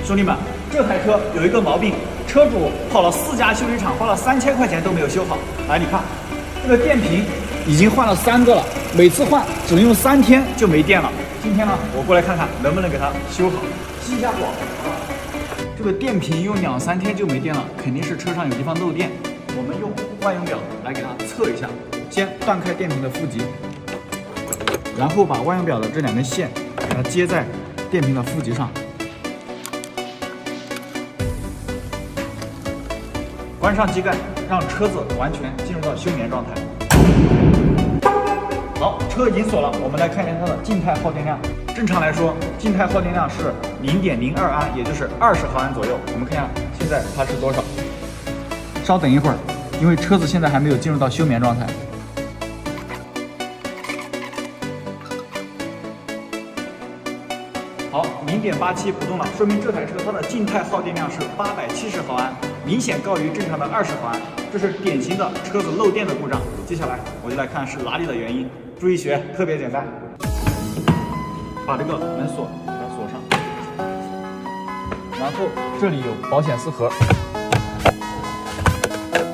兄弟们，这台车有一个毛病，车主跑了4家修理厂，花了3000块钱都没有修好。来，你看，这个电瓶已经换了3个了，每次换只能用3天就没电了。今天呢，我过来看看能不能给它修好。吸一下管，这个电瓶用2、3天就没电了，肯定是车上有地方漏电。我们用万用表来给它测一下，先断开电瓶的负极，然后把万用表的这2根线给它接在电瓶的负极上。关上机盖，让车子完全进入到休眠状态。好，车已经锁了，我们来看一下它的静态耗电量。正常来说，静态耗电量是0.02安，也就是20毫安左右。我们看一下现在它是多少？稍等一会儿，因为车子现在还没有进入到休眠状态。好，0.87不动了，说明这台车它的静态耗电量是870毫安，明显高于正常的20毫安，这是典型的车子漏电的故障。接下来我就来看是哪里的原因，注意学，特别简单，把这个门锁给它锁上，然后这里有保险丝盒，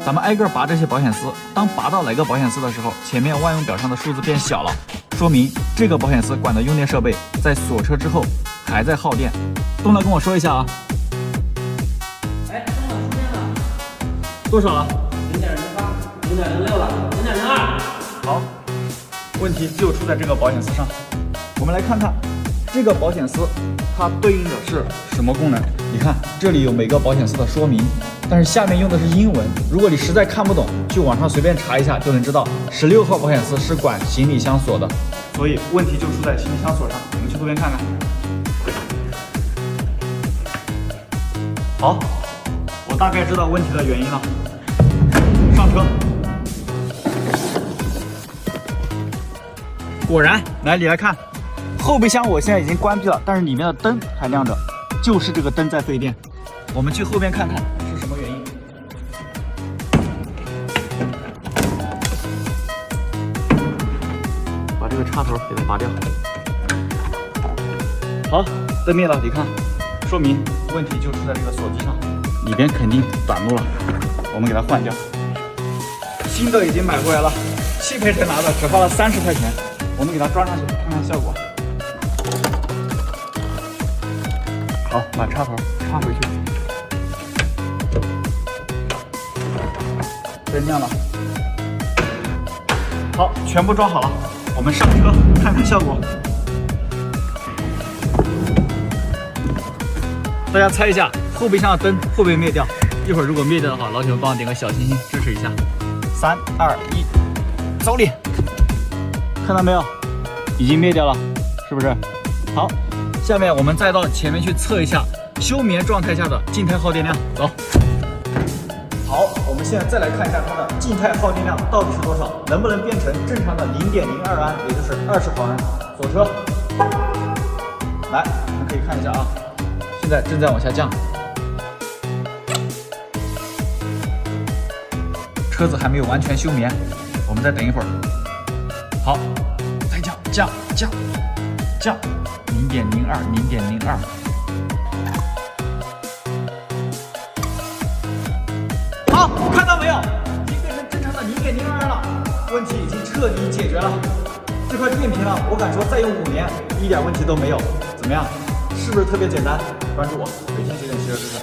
咱们挨个拔这些保险丝，当拔到哪个保险丝的时候，前面万用表上的数字变小了，说明这个保险丝管的用电设备在锁车之后还在耗电。东来跟我说一下啊。哎，东了，出电了，多少了？0.08、0.06了，0.02。好，问题就出在这个保险丝上。我们来看看这个保险丝，它对应的是什么功能？你看这里有每个保险丝的说明，但是下面用的是英文。如果你实在看不懂，去网上随便查一下就能知道。16号保险丝是管行李箱锁的，所以问题就出在行李箱锁上。我们去后边看看。好，我大概知道问题的原因了。上车。果然，来你来看，后备箱我现在已经关闭了，但是里面的灯还亮着，就是这个灯在费电。我们去后边看看是什么原因。把这个插头给它拔掉。好，灯灭了，你看，说明问题就出在这个锁机上，里边肯定短路了，我们给它换掉。新的已经买回来了，汽配城拿的，只花了30块钱。我们给它装上去，看看效果。好，把插头插回去。灯亮了。好，全部装好了，我们上车看看效果。大家猜一下，后备箱的灯会不会灭掉？一会儿如果灭掉的话，老铁们帮我点个小心心支持一下。3、2、1，走你！看到没有，已经灭掉了，是不是？好，下面我们再到前面去测一下休眠状态下的静态耗电量。走。好，我们现在再来看一下它的静态耗电量到底是多少，能不能变成正常的0.02安，也就是20毫安。锁车。来，我们可以看一下啊，现在正在往下降，车子还没有完全休眠，我们再等一会儿。好，再降0.02，0.02。好，看到没有？已经变成正常的0.02了，问题已经彻底解决了。这块电瓶呢，我敢说再用5年，一点问题都没有。怎么样？是不是特别简单？关注我，每天学点汽车知识。